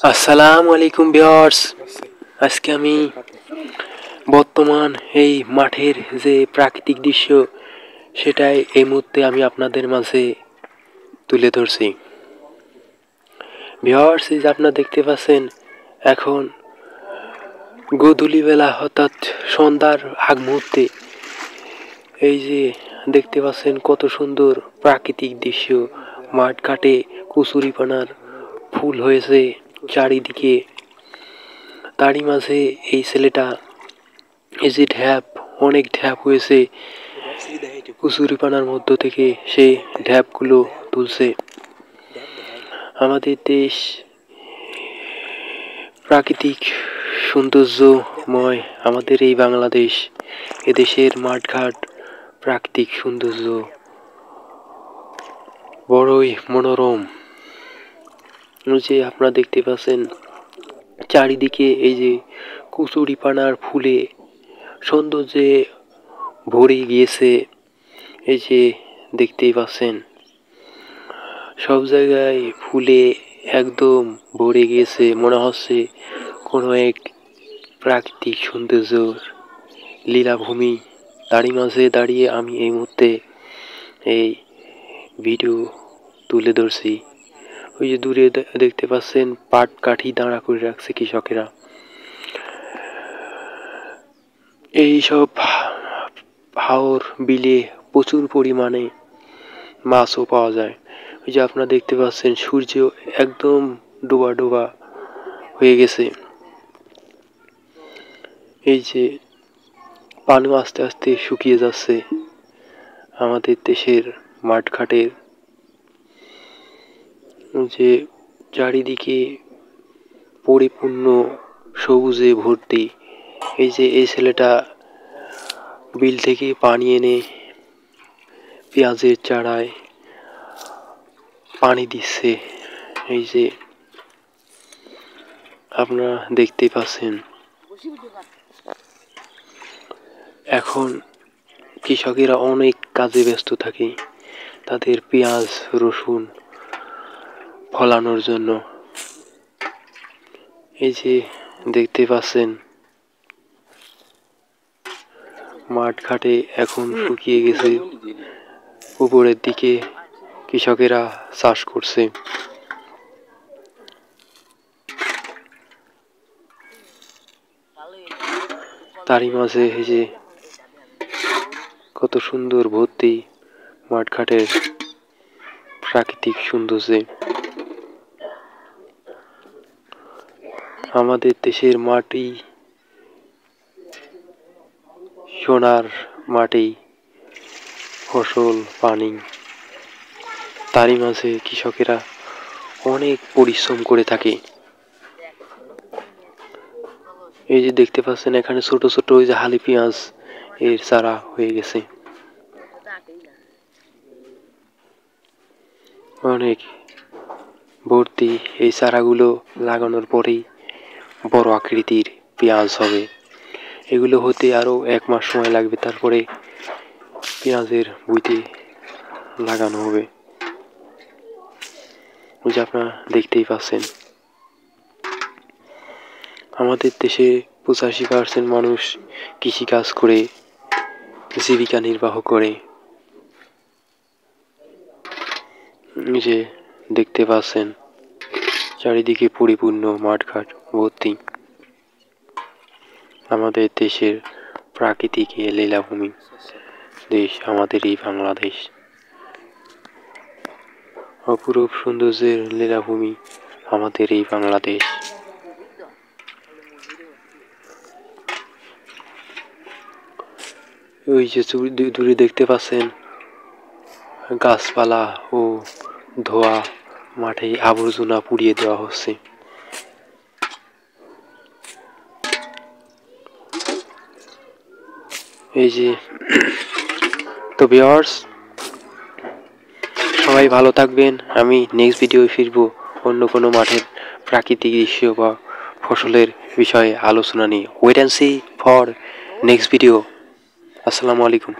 আসসালামু আলাইকুম ভিউয়ার্স। আজকে আমি বর্তমান এই মাঠের যে প্রাকৃতিক দৃশ্য সেটাই এই মুহূর্তে আমি আপনাদের মাঝে তুলে ধরছি। ভিউয়ার্স, এই যে আপনারা দেখতে পাচ্ছেন এখন গোধূলিবেলা অর্থাৎ সন্ধ্যার আগ মুহূর্তে এই যে দেখতে পাচ্ছেন কত সুন্দর প্রাকৃতিক দৃশ্য। মাঠ ঘাটে কচুরিপানার ফুল হয়েছে চারিদিকে। তারই মাঝে এই ছেলেটা এই যে অনেক ঢ্যাপ হয়েছে কচুরিপানার মধ্য থেকে সেই ঢ্যাপগুলো তুলছে। আমাদের দেশ প্রাকৃতিক সৌন্দর্যময়, আমাদের এই বাংলাদেশ, এদেশের মাঠঘাট প্রাকৃতিক সৌন্দর্য বড়ই মনোরম। যে আপনারা দেখতে পাচ্ছেন চারিদিকে এই যে কচুরিপানার ফুলে সৌন্দর্যে ভরে গিয়েছে। এই যে দেখতেই পাচ্ছেন সব জায়গায় ফুলে একদম ভরে গিয়েছে, মনে হচ্ছে কোনো এক প্রাকৃতিক সৌন্দর্যর লীলাভূমি। তারই মাঝে দাঁড়িয়ে আমি এই মুহূর্তে এই ভিডিও তুলে ধরছি। ওই যে দূরে দেখতে পাচ্ছেন পাট কাঠি দাঁড়া করে রাখছে কৃষকেরা। এই সব হাওর বিলে প্রচুর পরিমাণে মাছও পাওয়া যায়। ওই যে আপনারা দেখতে পাচ্ছেন সূর্য একদম ডোবা ডোবা হয়ে গেছে। এই যে পানি আস্তে আস্তে শুকিয়ে যাচ্ছে আমাদের দেশের মাঠঘাটের। যে চারিদিকে পরিপূর্ণ সবুজে ভর্তি। এই যে এই ছেলেটা বিল থেকে পানি এনে পেঁয়াজের চারায় পানি দিচ্ছে। এই যে আপনারা দেখতেই পাচ্ছেন এখন কৃষকেরা অনেক কাজে ব্যস্ত থাকে তাদের পেঁয়াজ রসুন ফলানোর জন্য। এই যে দেখতে পাচ্ছেন মাঠ ঘাটে এখন শুকিয়ে গেছে, উপরের দিকে কৃষকেরা চাষ করছে। তারই মাঝে এই যে কত সুন্দর ভর্তি মাঠ ঘাটের প্রাকৃতিক সৌন্দর্যে। আমাদের দেশের মাটি সোনার মাটি, ফসল পানি, তারই মাঝে কৃষকেরা অনেক পরিশ্রম করে থাকে। এই যে দেখতে পাচ্ছেন এখানে ছোট ছোট ওই যে হালি পেঁয়াজ এর চারা হয়ে গেছে। অনেক ভর্তি এই চারাগুলো লাগানোর পরেই বড় আকৃতির পেঁয়াজ হবে। এগুলো হতে আরো 1 মাস সময় লাগবে, তারপরে পেঁয়াজের বুইতে লাগানো হবে। ওই যে আপনারা দেখতেই পাচ্ছেন আমাদের দেশে 85% মানুষ কৃষিকাজ করে জীবিকা নির্বাহ করে। যে দেখতে পাচ্ছেন চারিদিকে পরিপূর্ণ মাঠঘাট ভর্তি আমাদের দেশের প্রাকৃতিক লীলাভূমি দেশ, আমাদের এই বাংলাদেশ অপরূপ সৌন্দর্যের লীলাভূমি আমাদের এই বাংলাদেশ। ওই যে দূরে দেখতে পাচ্ছেন গাছপালা ও ধোয়া মাঠে আবর্জনা পুড়িয়ে দেওয়া হচ্ছে। এই যে তো ভিউয়ার্স, সবাই ভালো থাকবেন। আমি নেক্সট ভিডিও ফিরবো অন্য কোনো মাঠের প্রাকৃতিক দৃশ্য বা ফসলের বিষয়ে আলোচনা নিয়ে। Wait and see for next video. আসসালামু আলাইকুম।